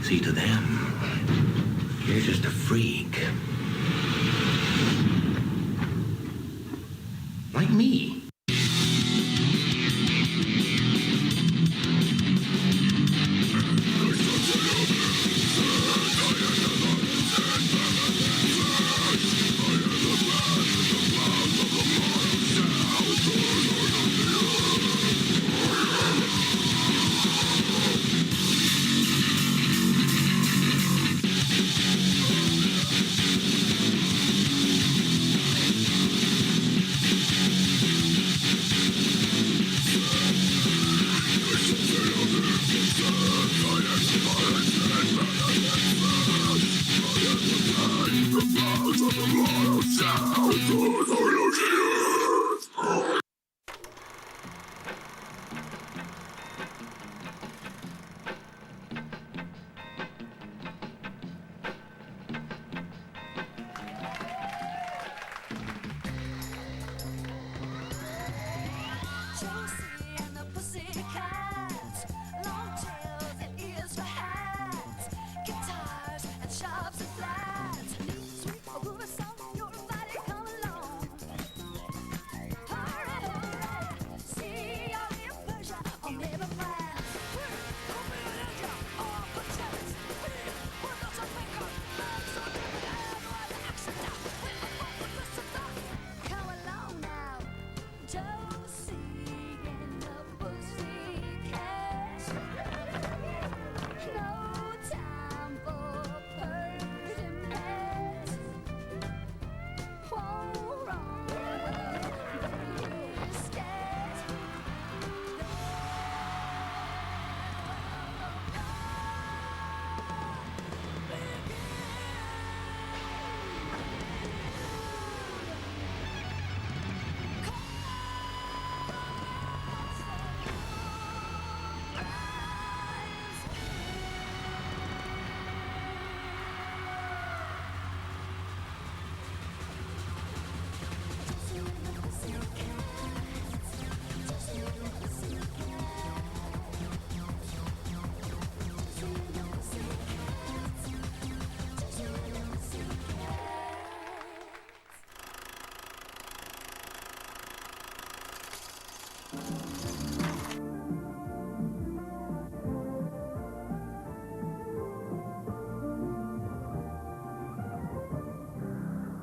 See, to them, you're just a freak. Like me.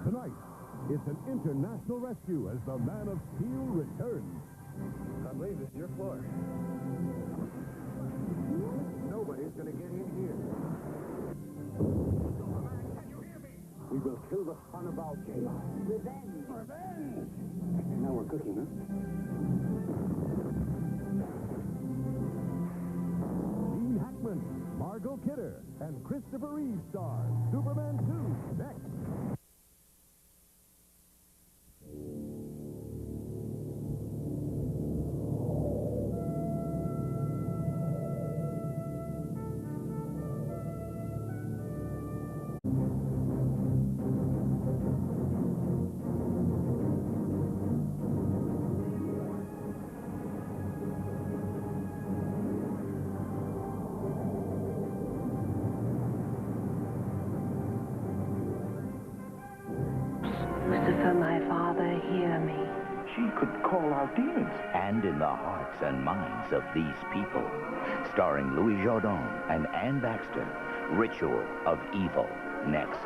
Tonight, it's an international rescue as the Man of Steel returns. I believe this is your floor. Nobody's going to get in here. Superman, can you hear me? We will kill the son of our chaos. Revenge. Revenge! Now we're cooking, huh? Gene Hackman, Margot Kidder, and Christopher Reeve star Superman 2 next. Lucifer, my father, hear me. She could call out demons. And in the hearts and minds of these people, starring Louis Jourdan and Ann Baxter, Ritual of Evil, next.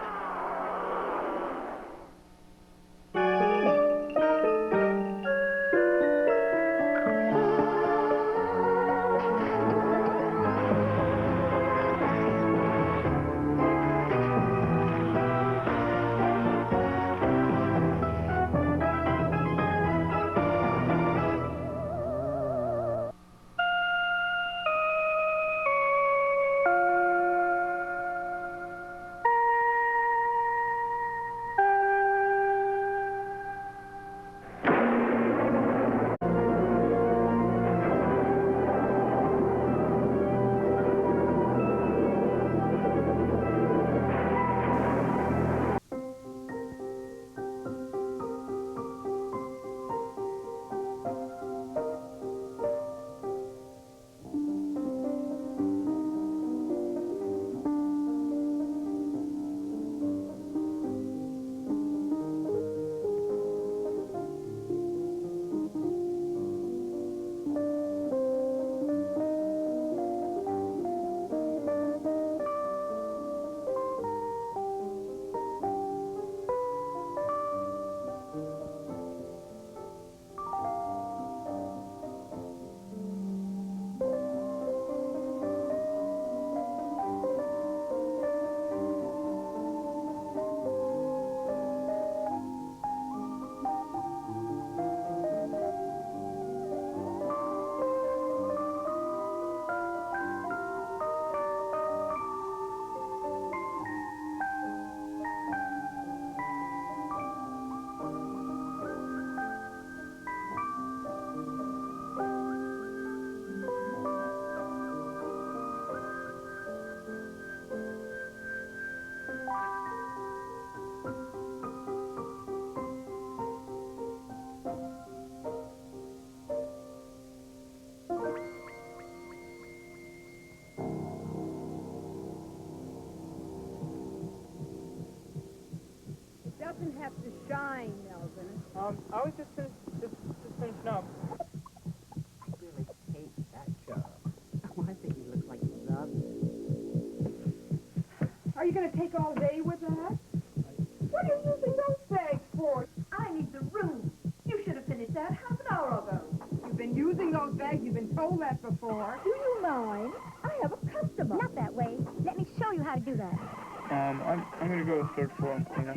shine, Melvin? I was just finishing up. I really hate that job. Oh, I think you look like you love it. Are you going to take all day with that? What are you using those bags for? I need the room. You should have finished that half an hour ago. You've been using those bags. You've been told that before. Do you mind? I have a customer. Not that way. Let me show you how to do that. I'm gonna go to the third floor and clean up.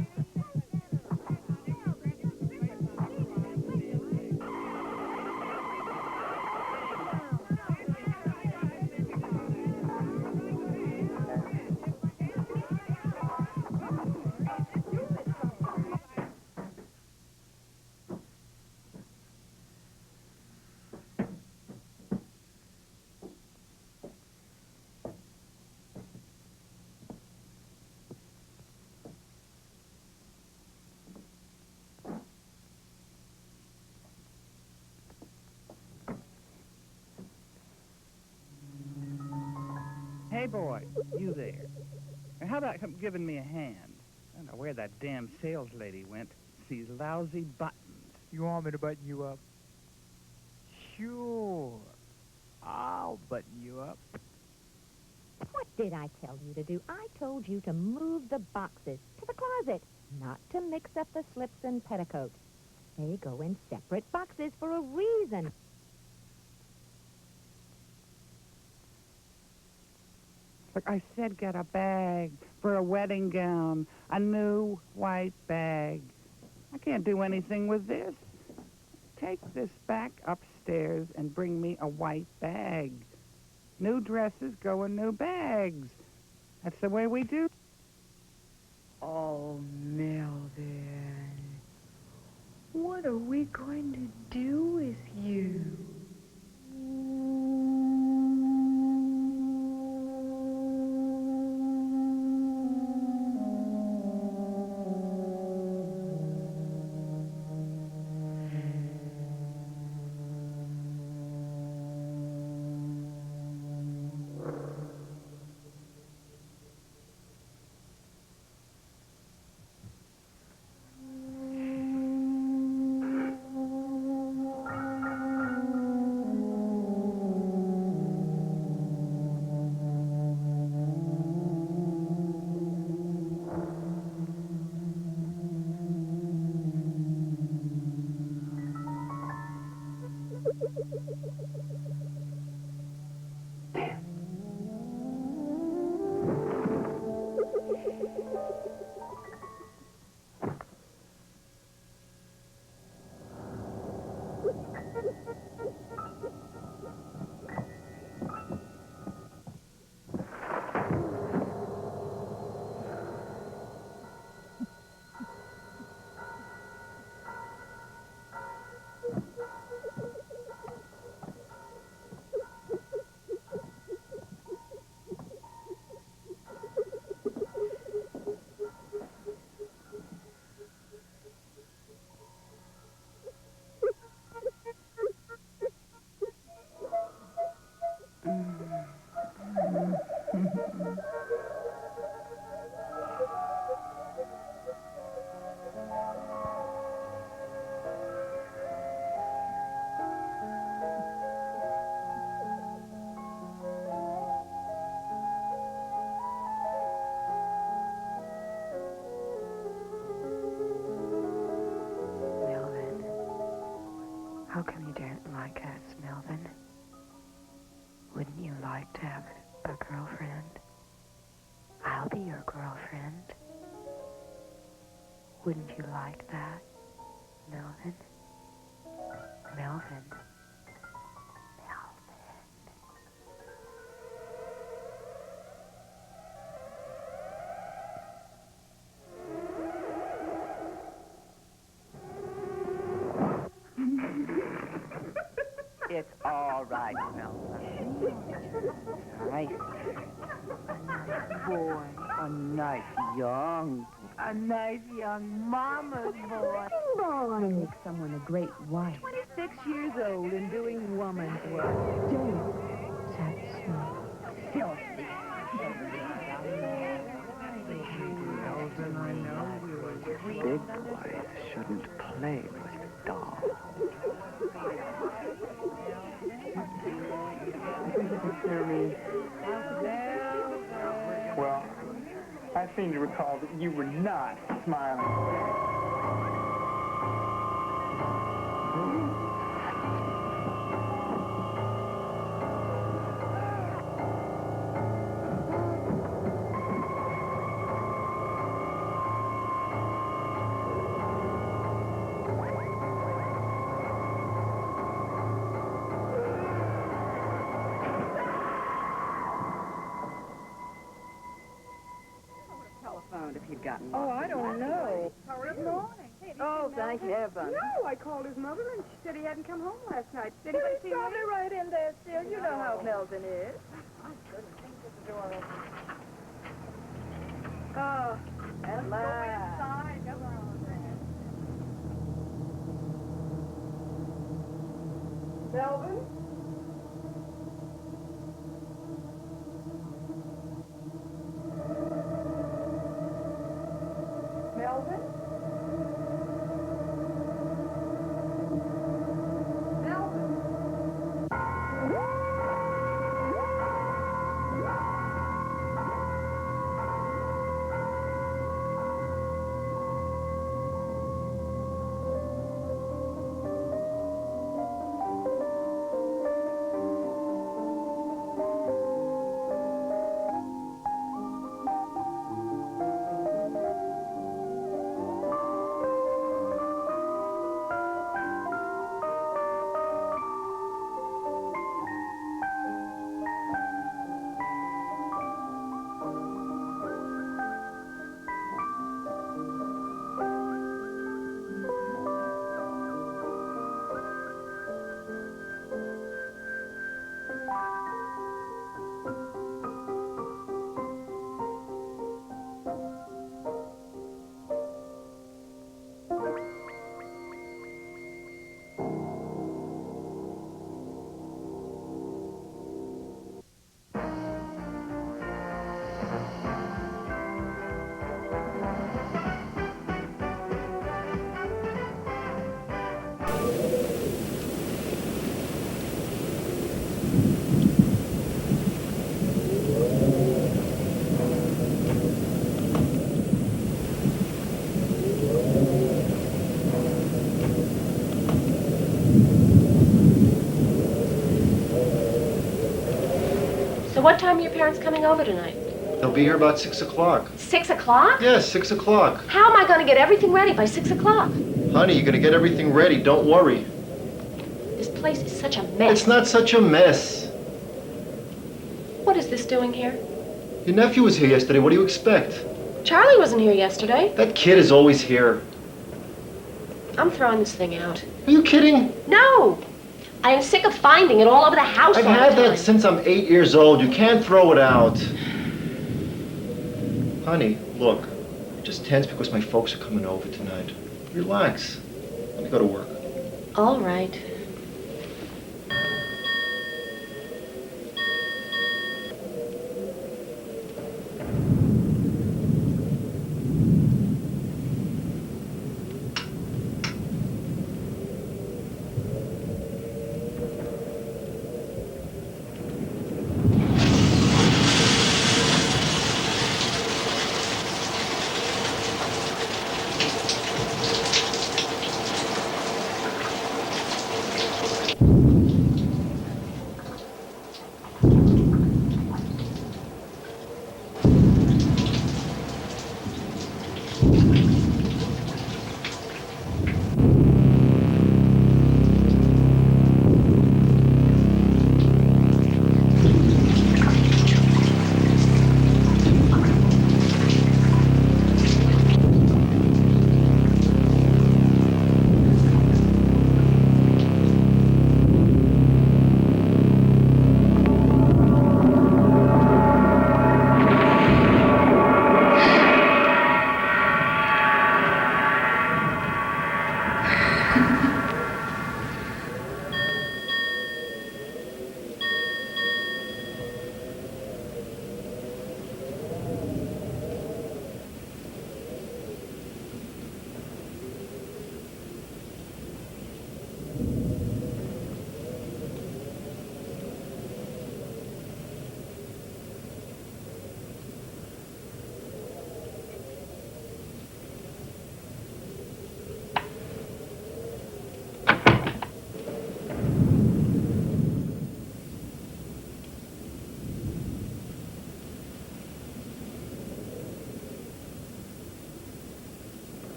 Hey, boy, you there. And how about giving me a hand? I don't know where that damn sales lady went. These lousy buttons. You want me to button you up? Sure. I'll button you up. What did I tell you to do? I told you to move the boxes to the closet, not to mix up the slips and petticoats. They go in separate boxes for a reason. Look, I said get a bag for a wedding gown. A new white bag. I can't do anything with this. Take this back upstairs and bring me a white bag. New dresses go in new bags. That's the way we do. Oh, Melvin. What are we going to do with you? How come you don't like us, Melvin? Wouldn't you like to have a girlfriend? I'll be your girlfriend. Wouldn't you like that, Melvin? Melvin. It's all right, Melvin. Nice. Boy. A nice young. A nice young mama's boy. Boy. Make someone a great wife. 26 years old and doing woman's work. Don't touch me. Filthy. Melvin, I know you was big boy. seem to recall that you were not smiling. Telephoned if he'd gotten lost. Oh, I don't know. Good morning. Oh, thank heaven. No, I called his mother and she said he hadn't come home last night. Did He's anybody see him? probably right in there still. You know how Melvin is. Oh, at last. Come on, then. Melvin? Melvin? So what time are your parents coming over tonight? They'll be here about 6 o'clock. 6 o'clock? Yes, 6 o'clock. How am I going to get everything ready by 6 o'clock? Honey, you're going to get everything ready. Don't worry. This place is such a mess. It's not such a mess. What is this doing here? Your nephew was here yesterday. What do you expect? Charlie wasn't here yesterday. That kid is always here. I'm throwing this thing out. Are you kidding? No! I am sick of finding it all over the house I've all the had time. that since I'm 8 years old. You can't throw it out. Honey, look. I'm just tense because my folks are coming over tonight. Relax. Let me go to work. All right.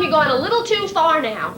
you're going a little too far now.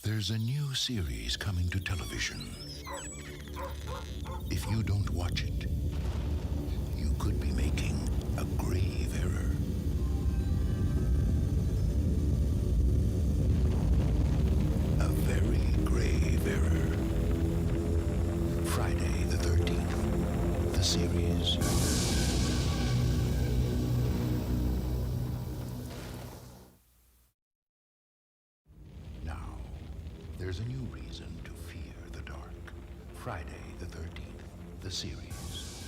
There's a new series coming to television. If you don't watch it, you could be making a grave error. A very grave error. Friday the 13th, the series. There's a new reason to fear the dark. Friday the 13th, the series.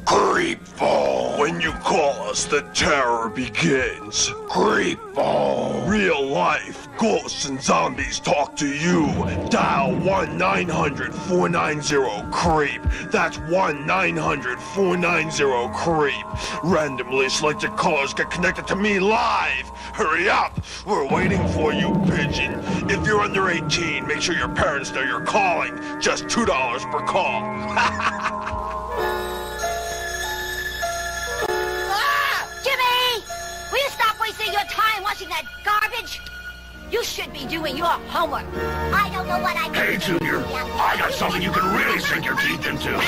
Creepful! When you call us, the terror begins. Creepball. Real life ghosts and zombies talk to you. Dial 1-900-490-CREEP. That's 1-900-490-CREEP. Randomly selected callers get connected to me live. Hurry up. We're waiting for you, pigeon. If you're under 18, make sure your parents know you're calling. Just $2 per call. Jimmy! Will you stop wasting your time watching that garbage? You should be doing your homework. I don't know what I'm doing. Hey, Junior, I got something you can really sink your teeth into.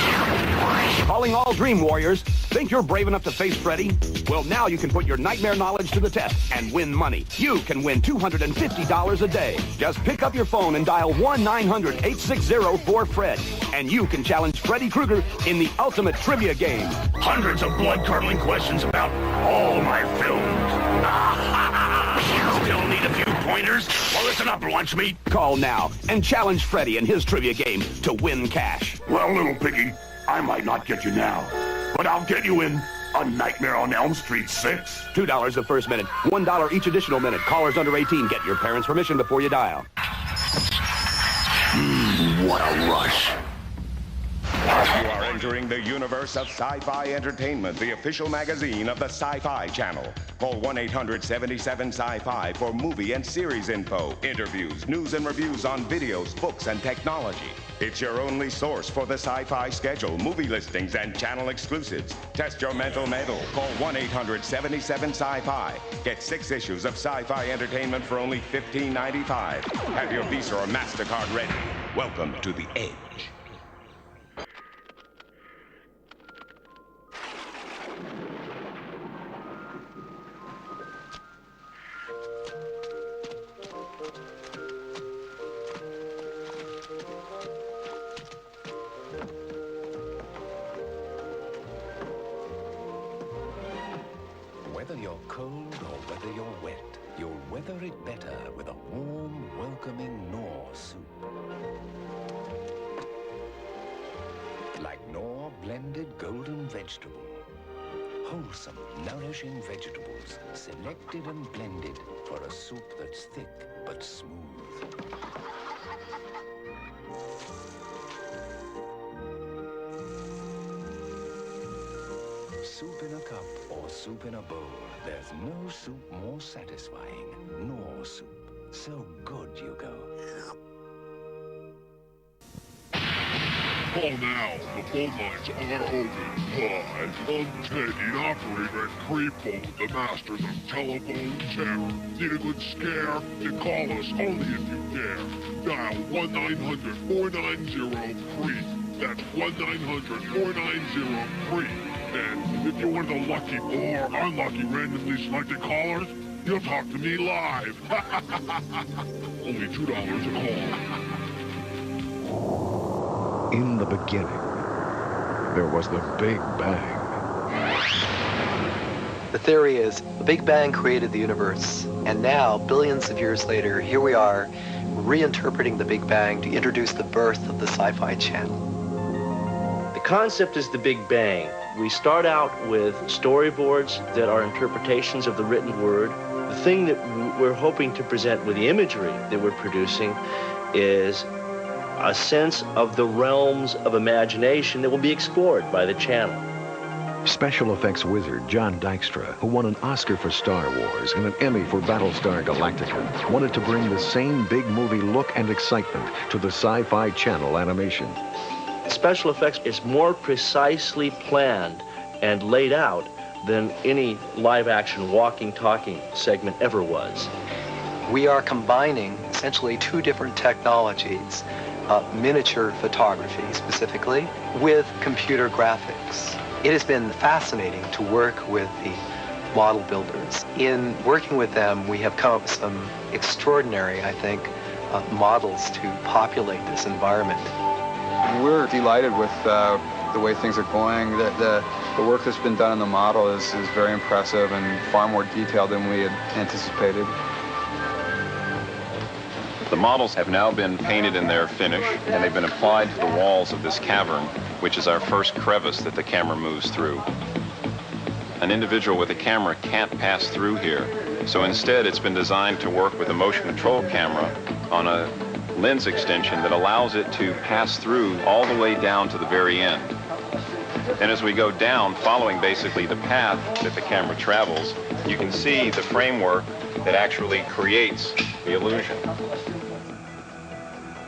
Calling all Dream Warriors. Think you're brave enough to face Freddy? Well, now you can put your nightmare knowledge to the test and win money. You can win $250 a day. Just pick up your phone and dial 1-900-860-4FRED. And you can challenge Freddy Krueger in the ultimate trivia game. Hundreds of blood-curdling questions about all my films. Still need a few pointers? Well, listen up, lunch meat. Call now and challenge Freddy in his trivia game to win cash. Well, little piggy, I might not get you now, but I'll get you in A Nightmare on Elm Street 6. $2 the first minute, $1 each additional minute. Callers under 18 get your parents' permission before you dial. What a rush. You are entering the universe of Sci-Fi Entertainment, the official magazine of the Sci-Fi Channel. Call 1-800-77-SCI-FI for movie and series info, interviews, news and reviews on videos, books, and technology. It's your only source for the Sci-Fi schedule, movie listings, and channel exclusives. Test your mental metal. Call 1-800-77-SCI-FI. Get 6 issues of Sci-Fi Entertainment for only $15.95. Have your Visa or MasterCard ready. Welcome to the Edge. Whether you're cold or whether you're wet, you'll weather it better with a warm, welcoming Knorr soup. Like Knorr blended golden vegetable. Wholesome, nourishing vegetables, selected and blended for a soup that's thick but smooth. Soup in a cup or soup in a bowl, there's no soup more satisfying. Knorr soup. So good you go. Call now. The phone lines are open. Hi, I'm Teddy, an operator at Creepball, the masters of telephone terror. Need a good scare? Then call us only if you dare. Dial 1-900-490-CREEP. That's 1-900-490-CREEP. And if you're one of the lucky or unlucky randomly selected callers, you'll talk to me live. Only $2 a call. In the beginning, there was the Big Bang. The theory is the Big Bang created the universe, and now, billions of years later, here we are reinterpreting the Big Bang to introduce the birth of the Sci-Fi Channel. The concept is the Big Bang. We start out with storyboards that are interpretations of the written word. The thing that we're hoping to present with the imagery that we're producing is a sense of the realms of imagination that will be explored by the channel. Special effects wizard John Dykstra, who won an Oscar for Star Wars and an Emmy for Battlestar Galactica, wanted to bring the same big movie look and excitement to the Sci-Fi Channel animation. Special effects is more precisely planned and laid out than any live-action walking, talking segment ever was. We are combining essentially two different technologies, miniature photography specifically, with computer graphics. It has been fascinating to work with the model builders. In working with them, we have come up with some extraordinary, I think, models to populate this environment. We're delighted with the way things are going. The work that's been done on the model is very impressive and far more detailed than we had anticipated. The models have now been painted in their finish, and they've been applied to the walls of this cavern, which is our first crevice that the camera moves through. an individual with a camera can't pass through here. So instead, it's been designed to work with a motion control camera on a lens extension that allows it to pass through all the way down to the very end. And as we go down, following basically the path that the camera travels, you can see the framework that actually creates the illusion.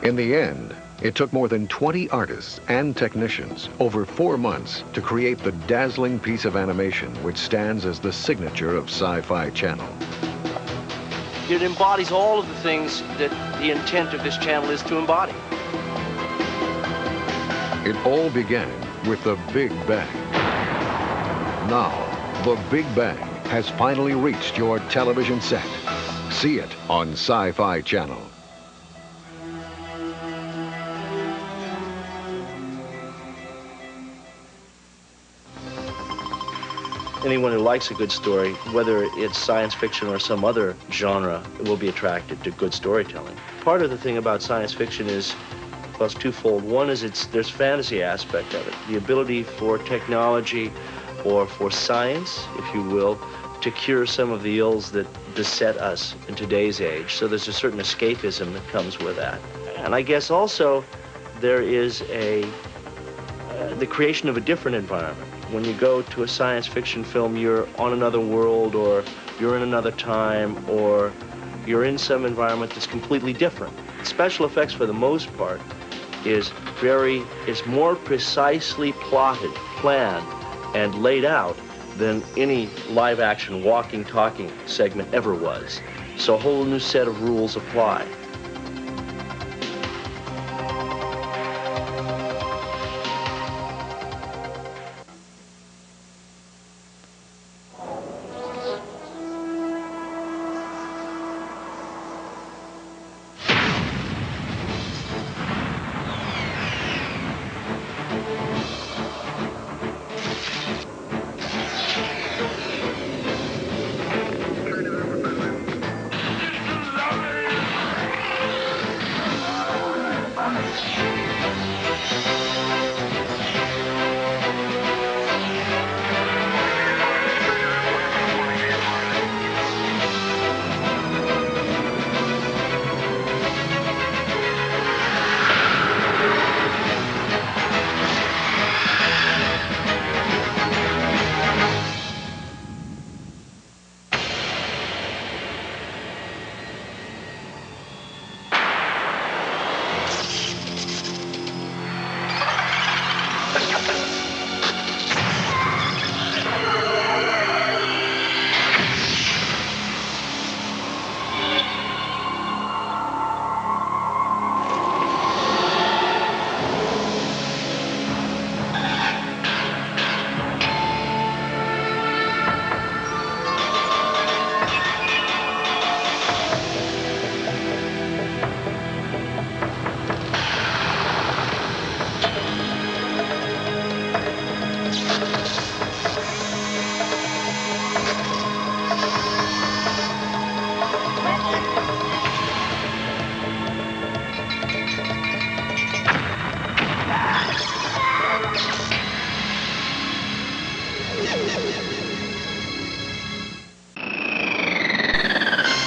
In the end, it took more than 20 artists and technicians over 4 months to create the dazzling piece of animation which stands as the signature of Sci-Fi Channel. It embodies all of the things that the intent of this channel is to embody. It all began with the Big Bang. Now, the Big Bang has finally reached your television set. See it on Sci-Fi Channel. Anyone who likes a good story, whether it's science fiction or some other genre, will be attracted to good storytelling. Part of the thing about science fiction is, well, it's twofold. One is there's fantasy aspect of it, the ability for technology or for science, if you will, to cure some of the ills that beset us in today's age. So there's a certain escapism that comes with that. And I guess also there is the creation of a different environment. When you go to a science fiction film, you're on another world, or you're in another time, or you're in some environment that's completely different. Special effects, for the most part, is more precisely plotted, planned, and laid out than any live-action walking, talking segment ever was. So a whole new set of rules apply.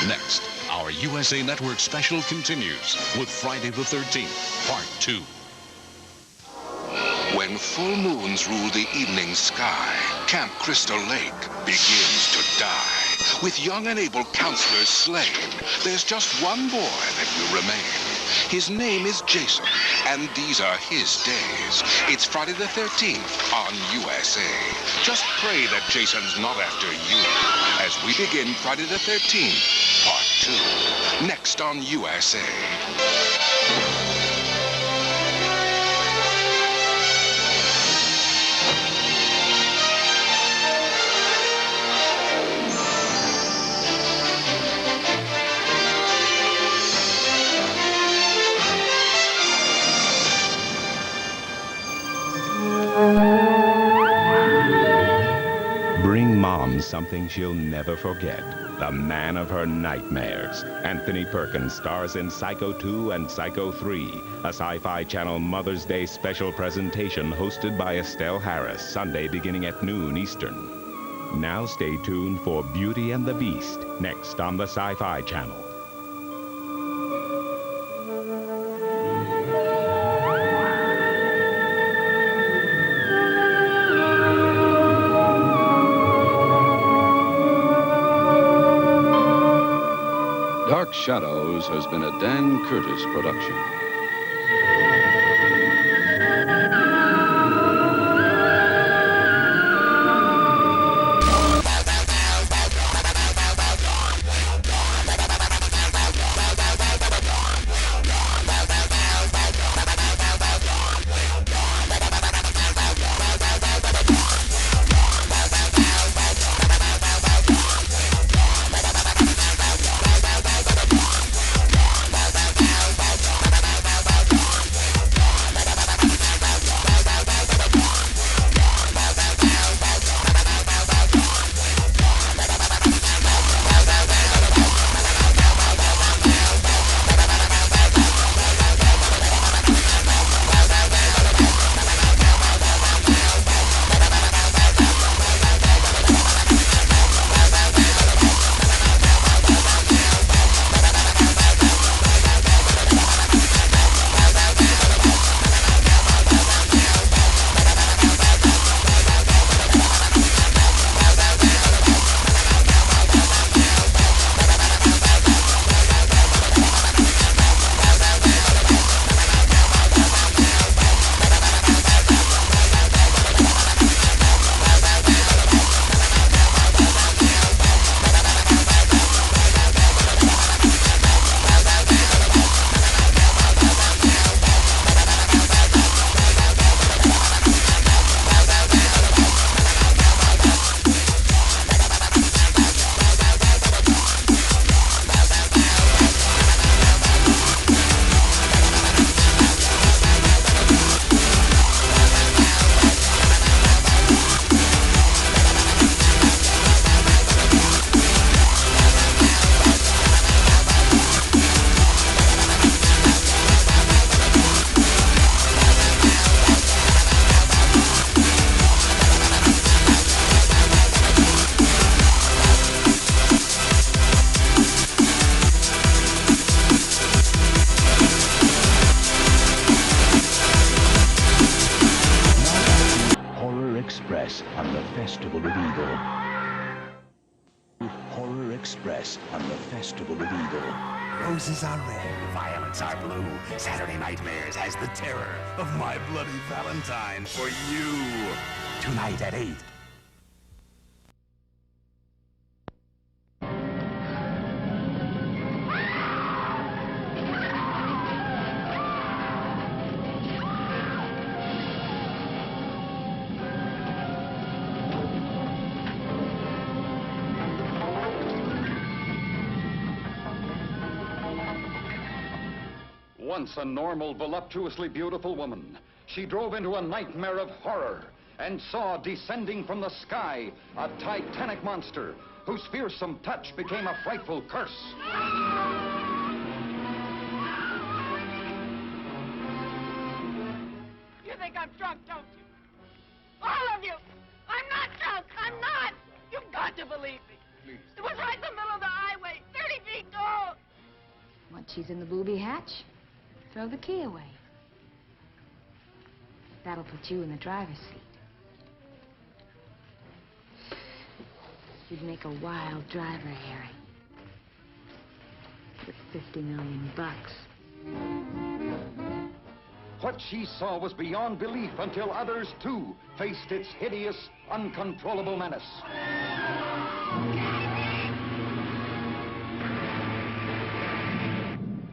Next, our USA Network special continues with Friday the 13th, Part 2. When full moons rule the evening sky, Camp Crystal Lake begins to die. With young and able counselors slain, there's just one boy that will remain. His name is Jason, and these are his days. It's Friday the 13th on USA. Just pray that Jason's not after you as we begin Friday the 13th, Part 2, next on USA. Bring Mom something she'll never forget. The man of her nightmares. Anthony Perkins stars in Psycho 2 and Psycho 3, a Sci-Fi Channel Mother's Day special presentation hosted by Estelle Harris, Sunday beginning at noon Eastern. Now stay tuned for Beauty and the Beast, next on the Sci-Fi Channel. Dark Shadows has been a Dan Curtis production. Express on the Festival of Evil. Horror Express on the Festival of Evil. Roses are red, violets are blue. Saturday Nightmares has the terror of My Bloody Valentine for you. Tonight at 8. Once a normal, voluptuously beautiful woman, she drove into a nightmare of horror and saw descending from the sky a titanic monster whose fearsome touch became a frightful curse. You think I'm drunk, don't you? All of you! I'm not drunk! I'm not! You've got to believe me. Please. It was right in the middle of the highway, 30 feet tall. Once she's in the booby hatch, throw the key away. That'll put you in the driver's seat. You'd make a wild driver, Harry. With $50 million. What she saw was beyond belief until others, too, faced its hideous, uncontrollable menace.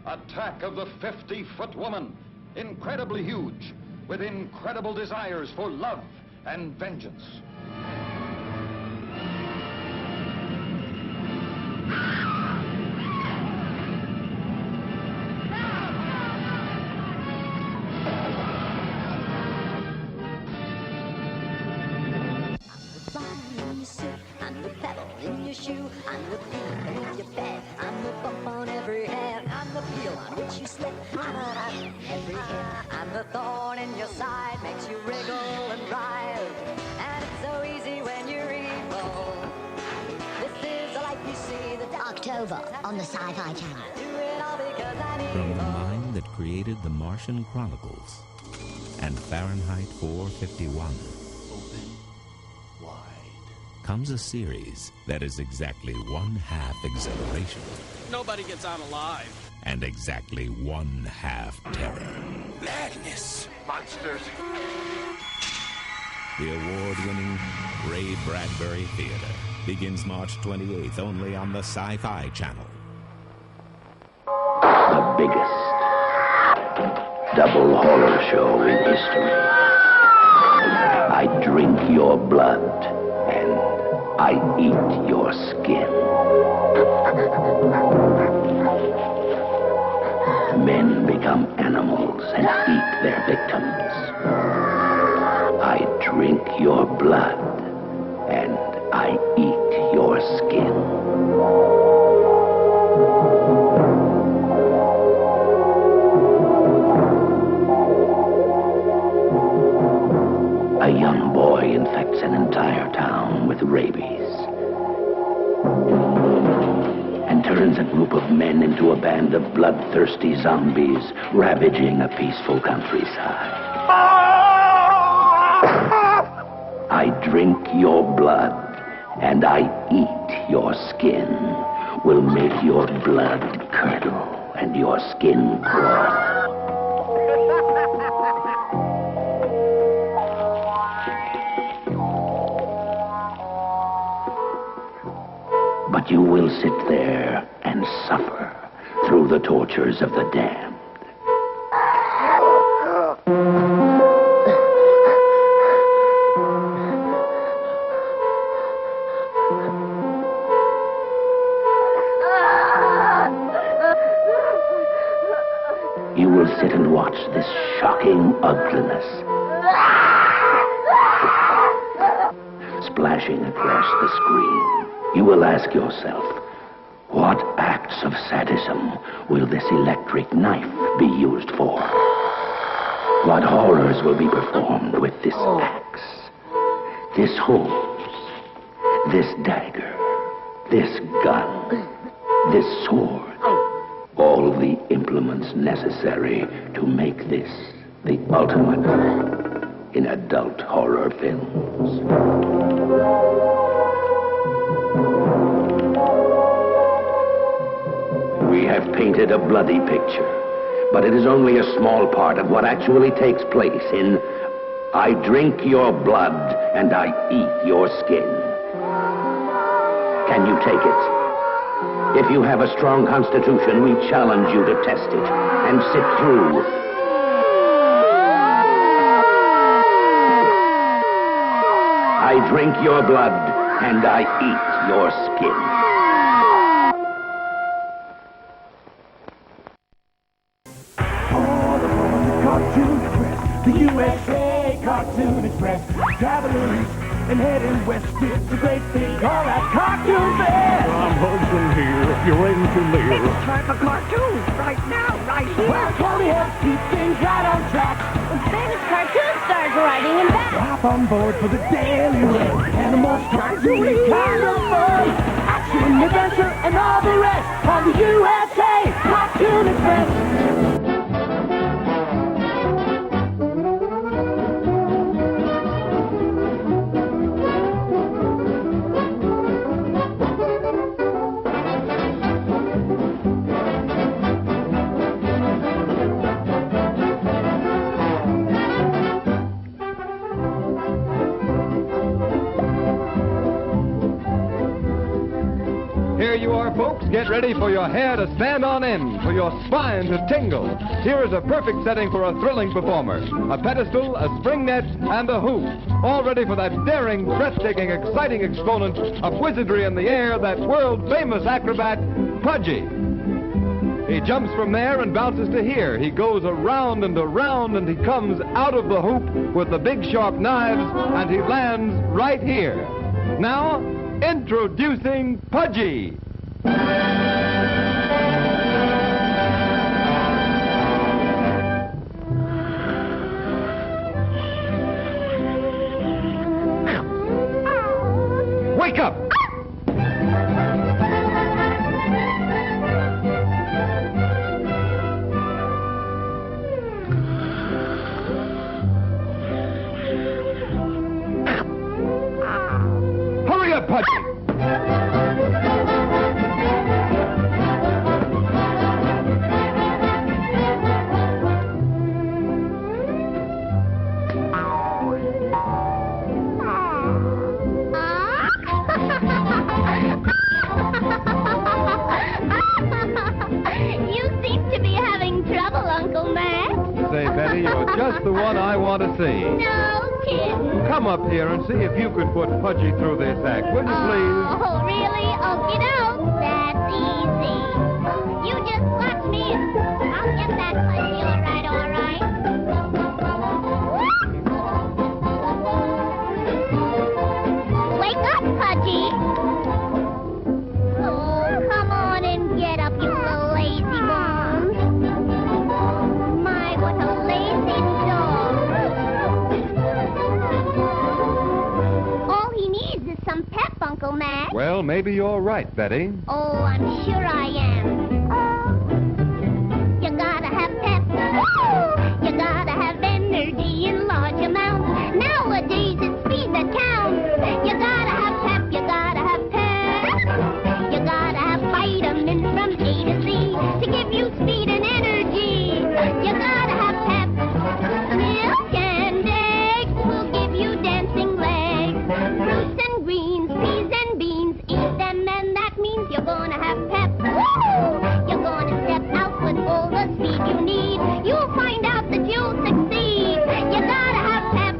Attack of the 50-foot woman, incredibly huge, with incredible desires for love and vengeance. I'm the pedal in your shoe, I'm the feet beneath your bed, I'm the bump on every hand, I'm the wheel on which you slip, I'm on every hand, I'm the thorn in your side, makes you wriggle and writhe, and it's so easy when you're evil. Forever on the Sci-Fi Channel. From the mind that created the Martian Chronicles and Fahrenheit 451 comes a series that is exactly one-half exhilaration. Nobody gets out alive. And exactly one-half terror. Madness. Monsters. The award-winning Ray Bradbury Theater begins March 28th only on the Sci-Fi Channel. The biggest double horror show in history. I drink your blood and I eat your skin. Men become animals and eat their victims. I drink your blood and I eat your skin. A young boy infects an entire town with rabies and turns a group of men into a band of bloodthirsty zombies ravaging a peaceful countryside. I drink your blood and I eat your skin. Will make your blood curdle and your skin crawl. But you will sit there and suffer through the tortures of the damned. You will sit and watch this shocking ugliness splashing across the screen. You will ask yourself, what acts of sadism will this electric knife be used for? What horrors will be performed with this axe, this hose, this dagger, this gun, this sword? All the implements necessary to make this the ultimate in adult horror films. We have painted a bloody picture, but it is only a small part of what actually takes place in I drink your blood and I eat your skin. Can you take it? If you have a strong constitution, we challenge you to test it and sit through. I drink your blood and I eat your skin. The USA Cartoon Express, traveling east and heading west. It's a great thing called that Cartoon Fair. I'm husband here, if you're ready to live. It's time for cartoons, right now, right here. Well, Tony helps keep things right on track. The famous cartoon stars riding in back. Hop on board for the daily run. Animals, cartoony kind of fun. Action, adventure, and all the rest on the USA Cartoon Express. Here you are, folks. Get ready for your hair to stand on end, for your spine to tingle. Here is a perfect setting for a thrilling performer. A pedestal, a spring net, and a hoop. All ready for that daring, breathtaking, exciting exponent of wizardry in the air, that world-famous acrobat, Pudgy. He jumps from there and bounces to here. He goes around and around, and he comes out of the hoop with the big sharp knives, and he lands right here. Now, introducing Pudgy. Wake up! the one I want to see. No kidding. Come up here and see if you can put Pudgy through this act, will you please? Oh, really? Okie doke. That's easy. You just watch me. I'll get that Pudgy, all right, all right. Wake up, Pudgy. Oh, come on and get up, you little lazy bum. My, what a lazy dog. All he needs is some pep, Uncle Mac. Well, maybe you're right, Betty. Oh, I'm sure I am. You gotta have pep. You gotta have energy in large amounts. Nowadays it's speed that counts. You gotta have pep. You gotta have pep. You gotta have vitamins from A to Z to give you speed and energy. You gotta have pep. Milk and eggs will give you dancing legs. Fruits and greens, peas and beans, eat them and that means you're gonna have pep. You're gonna step out with all the speed you need. You'll find out that you'll succeed. You gotta have pep.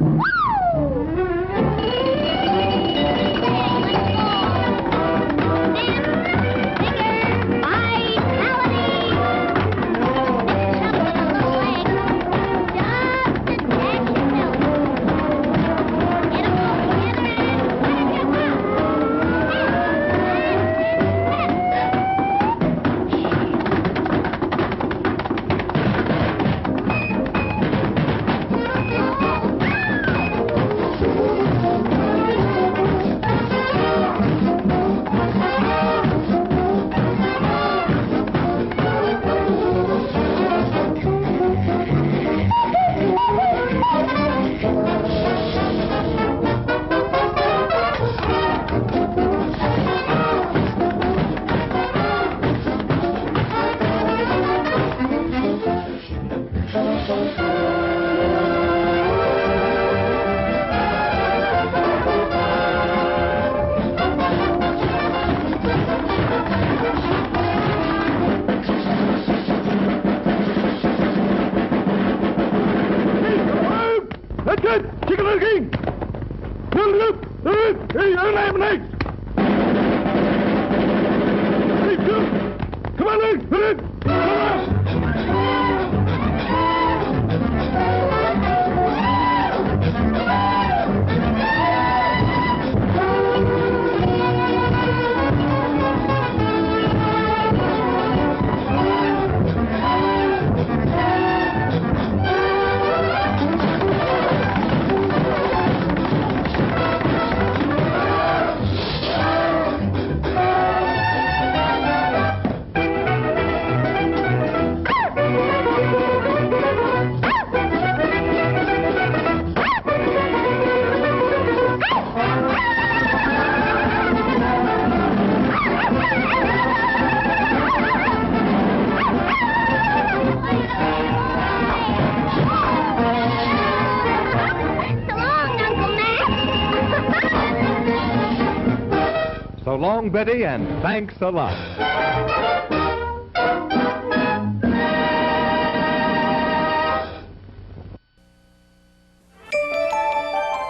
So long, Betty, and thanks a lot.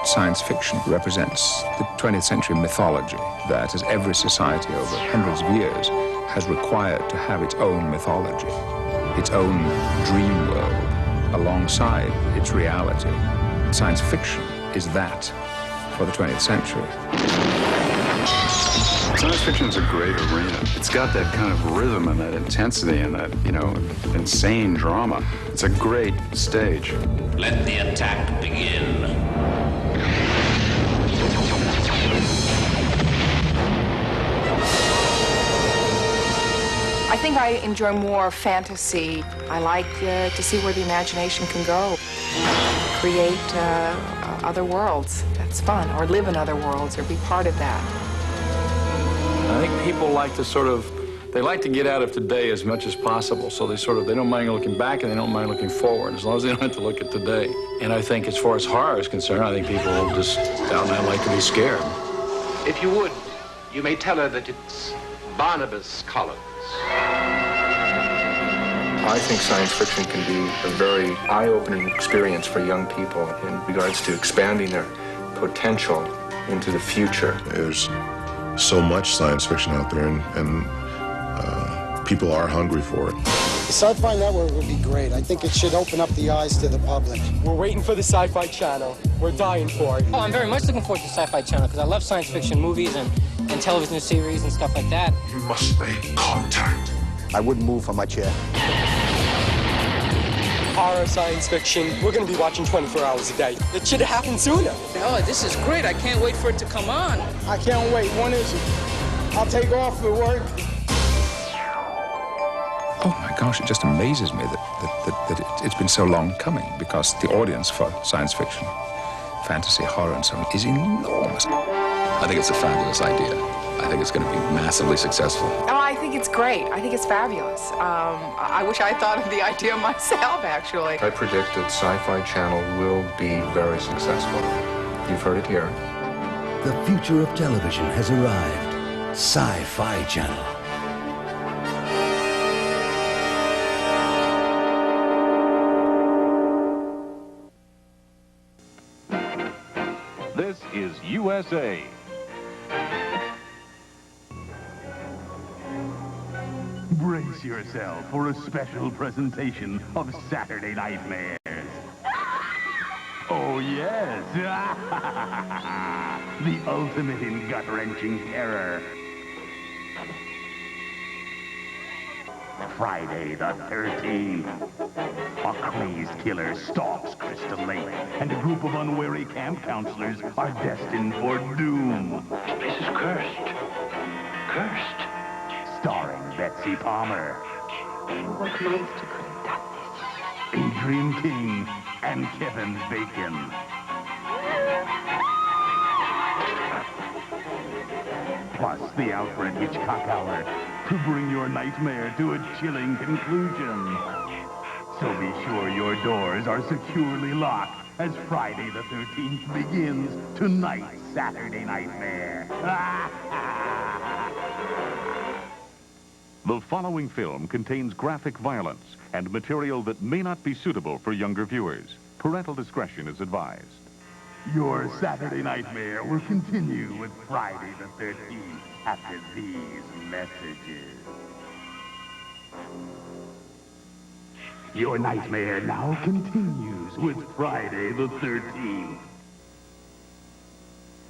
Science fiction represents the 20th century mythology that, as every society over hundreds of years, has required to have its own mythology, its own dream world, alongside its reality. Science fiction is that for the 20th century. Science fiction is a great arena. It's got that kind of rhythm and that intensity and that, insane drama. It's a great stage. Let the attack begin. I think I enjoy more fantasy. I like to see where the imagination can go. Create other worlds. That's fun. Or live in other worlds or be part of that. I think people like to they like to get out of today as much as possible. So they don't mind looking back and they don't mind looking forward, as long as they don't have to look at today. And I think as far as horror is concerned, I think people just down there like to be scared. If you would, you may tell her that it's Barnabas Collins. I think science fiction can be a very eye-opening experience for young people in regards to expanding their potential into the future. There's so much science fiction out there, and people are hungry for it. The Sci-Fi Network would be great. I think it should open up the eyes to the public. We're waiting for the Sci-Fi Channel. We're dying for it. Oh, I'm very much looking forward to the Sci-Fi Channel because I love science fiction movies and television series and stuff like that. You must make contact. I wouldn't move from my chair. Horror, science fiction. We're going to be watching 24 hours a day. It should have happened sooner. Oh, this is great. I can't wait for it to come on. I can't wait. When is it? I'll take off for work. Oh my gosh, it just amazes me that it's been so long coming, because the audience for science fiction, fantasy, horror, and so on is enormous. I think it's a fabulous idea. I think it's going to be massively successful. Oh, I think it's great. I think it's fabulous. I wish I thought of the idea myself, actually. I predict that Sci-Fi Channel will be very successful. You've heard it here. The future of television has arrived. Sci-Fi Channel. This is USA. Brace yourself for a special presentation of Saturday Nightmares. Oh, yes. The ultimate in gut-wrenching terror. Friday the 13th. A crazed killer stalks Crystal Lake, and a group of unwary camp counselors are destined for doom. This place is cursed. Cursed. Starring Betsy Palmer. What monster could have done this? Adrian King and Kevin Bacon. Plus the Alfred Hitchcock Hour to bring your nightmare to a chilling conclusion. So be sure your doors are securely locked as Friday the 13th begins tonight's Saturday Nightmare. The following film contains graphic violence and material that may not be suitable for younger viewers. Parental discretion is advised. Your Saturday Nightmare will continue with Friday the 13th after these messages. Your nightmare now continues with Friday the 13th.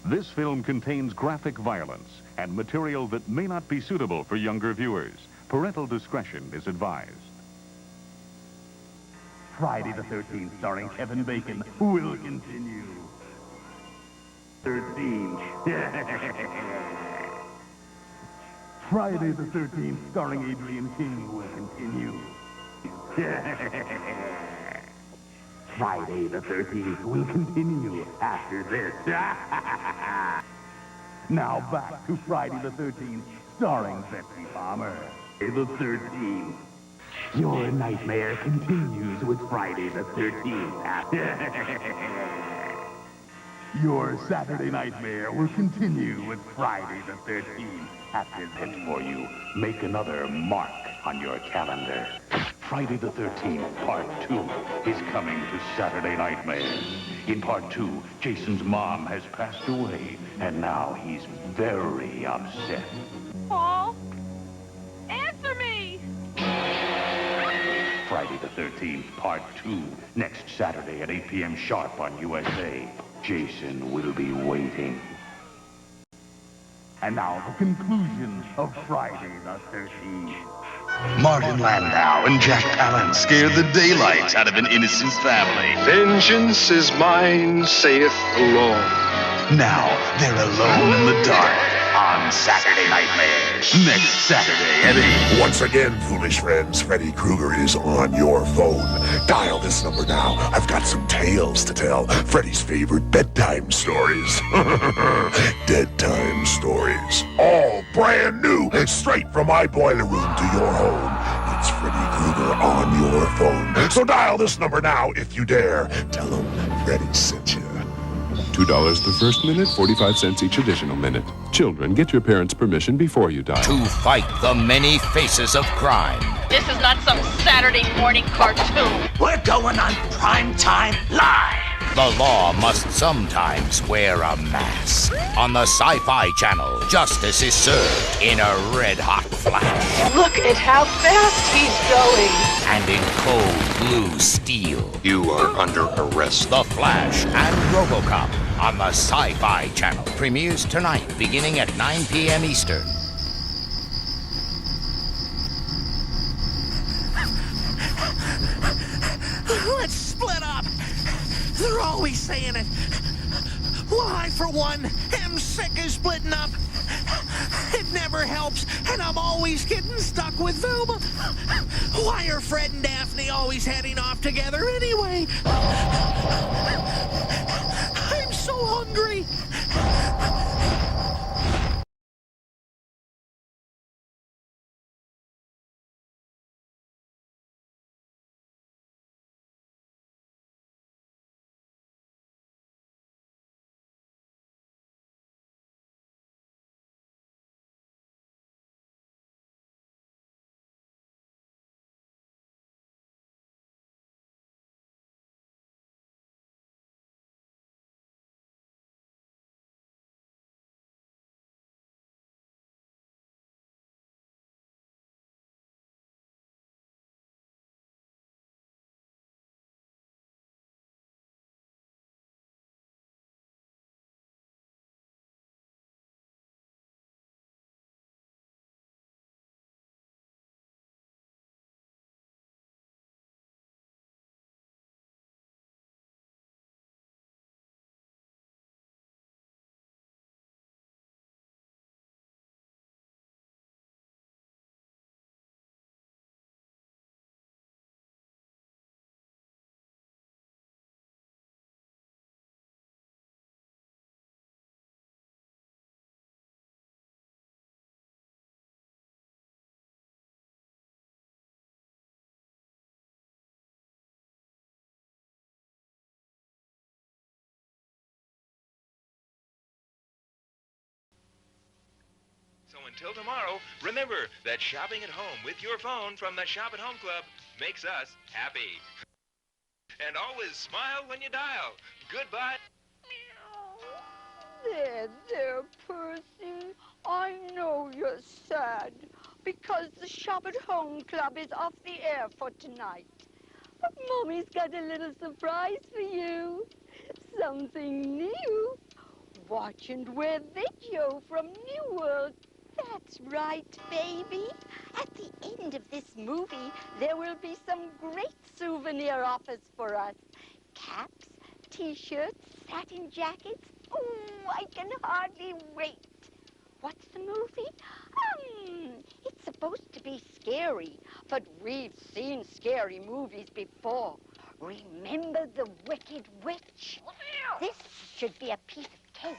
This film contains graphic violence and material that may not be suitable for younger viewers. Parental discretion is advised. Friday the 13th, starring Kevin Bacon, will continue. 13. Friday the 13th, starring Adrian King, will continue. Friday the 13th will continue after this. Now back to Friday the 13th, starring Betsy Palmer. The 13th. Your nightmare continues with Friday the 13th. Your Saturday Nightmare will continue with Friday the 13th. After this for you, make another mark on your calendar. Friday the 13th, Part 2, is coming to Saturday Nightmares. In Part 2, Jason's mom has passed away, and now he's very upset. Paul? Answer me! Friday the 13th, Part 2, next Saturday at 8 p.m. sharp on USA. Jason will be waiting. And now the conclusion of Friday the 13th. Martin Landau and Jack Palance scare the daylights out of an innocent family. Vengeance is mine, saith the Lord. Now they're alone in the dark on Saturday Nightmares. Next Saturday at 8. Once again, foolish friends, Freddy Krueger is on your phone. Dial this number now. I've got some tales to tell. Freddy's favorite bedtime stories. Dead time stories. All brand new, straight from my boiler room to your home. It's Freddy Krueger on your phone. So dial this number now if you dare. Tell him Freddy sent you. $2 the first minute, 45 cents each additional minute. Children, get your parents' permission before you dial. To fight the many faces of crime. This is not some Saturday morning cartoon. We're going on primetime live. The law must sometimes wear a mask. On the Sci-Fi Channel, justice is served in a red-hot flash. Look at how fast he's going. And in cold blue steel. You are under arrest. The Flash and RoboCop on the Sci-Fi Channel. Premieres tonight, beginning at 9 p.m. Eastern. Let's split up. They're always saying it. Well, I, for one, am sick of splitting up. It never helps, and I'm always getting stuck with Velma. Why are Fred and Daphne always heading off together anyway? I'm so hungry. So until tomorrow, remember that shopping at home with your phone from the Shop at Home Club makes us happy. And always smile when you dial. Goodbye. There, Percy. I know you're sad because the Shop at Home Club is off the air for tonight. But Mommy's got a little surprise for you. Something new. Watch and wear video from New World. That's right, baby. At the end of this movie, there will be some great souvenir offers for us. Caps, T-shirts, satin jackets. Oh, I can hardly wait. What's the movie? It's supposed to be scary, but we've seen scary movies before. Remember the Wicked Witch? This should be a piece of cake.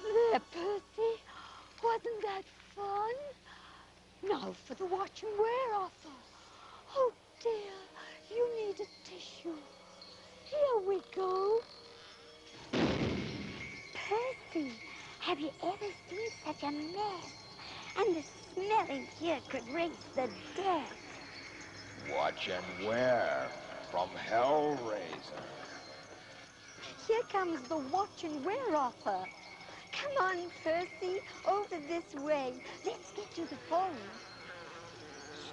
There, Percy. Wasn't that fun? Now for the watch and wear offer. Oh, dear. You need a tissue. Here we go. Percy, have you ever seen such a mess? And the smell in here could raise the dead. Watch and wear from Hellraiser. Here comes the watch and wear offer. Come on, Percy, over this way. Let's get to the phone.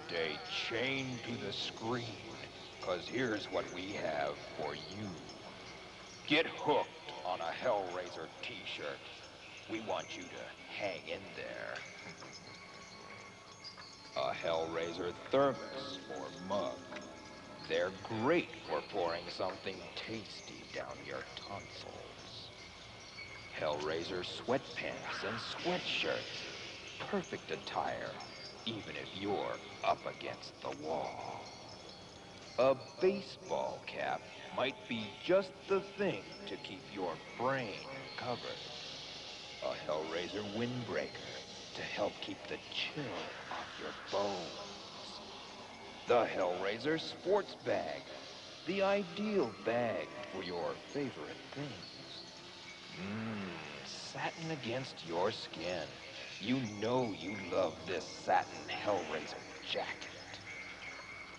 Stay chained to the screen, because here's what we have for you. Get hooked on a Hellraiser t-shirt. We want you to hang in there. A Hellraiser thermos or mug. They're great for pouring something tasty down your tonsils. Hellraiser sweatpants and sweatshirts. Perfect attire, even if you're up against the wall. A baseball cap might be just the thing to keep your brain covered. A Hellraiser windbreaker to help keep the chill off your bones. The Hellraiser sports bag, the ideal bag for your favorite things. Satin against your skin. You know you love this satin Hellraiser jacket.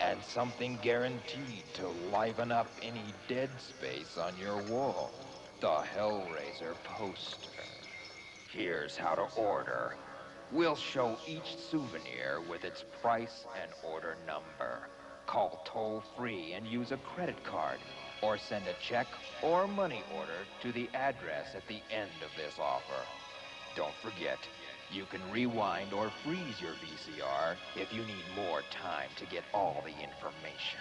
And something guaranteed to liven up any dead space on your wall. The Hellraiser poster. Here's how to order. We'll show each souvenir with its price and order number. Call toll-free and use a credit card, or send a check or money order to the address at the end of this offer. Don't forget, you can rewind or freeze your VCR if you need more time to get all the information.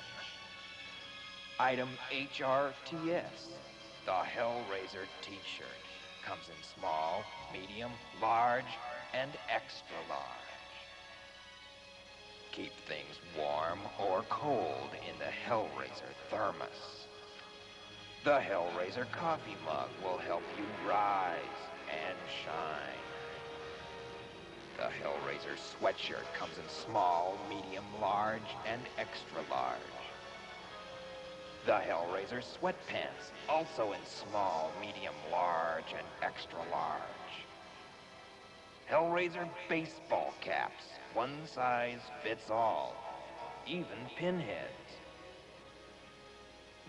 Item HRTS, the Hellraiser t-shirt. Comes in small, medium, large, and extra large. Keep things warm or cold in the Hellraiser thermos. The Hellraiser coffee mug will help you rise and shine. The Hellraiser sweatshirt comes in small, medium, large, and extra large. The Hellraiser sweatpants, also in small, medium, large, and extra large. Hellraiser baseball caps, one size fits all, even pinheads.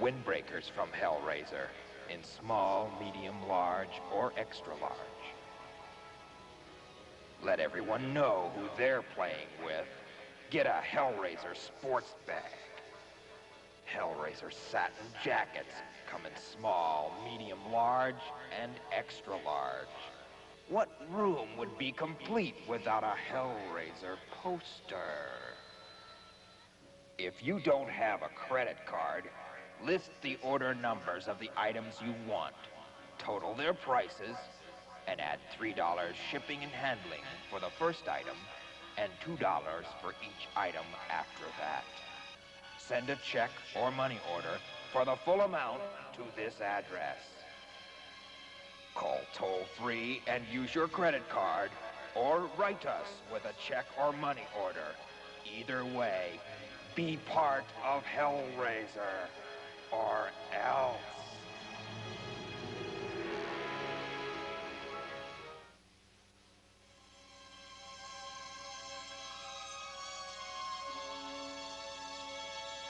Windbreakers from Hellraiser, in small, medium, large, or extra large. Let everyone know who they're playing with. Get a Hellraiser sports bag. Hellraiser satin jackets come in small, medium, large, and extra large. What room would be complete without a Hellraiser poster? If you don't have a credit card, list the order numbers of the items you want, total their prices, and add $3 shipping and handling for the first item, and $2 for each item after that. Send a check or money order for the full amount to this address. Call toll-free and use your credit card, or write us with a check or money order. Either way, be part of Hellraiser, or else.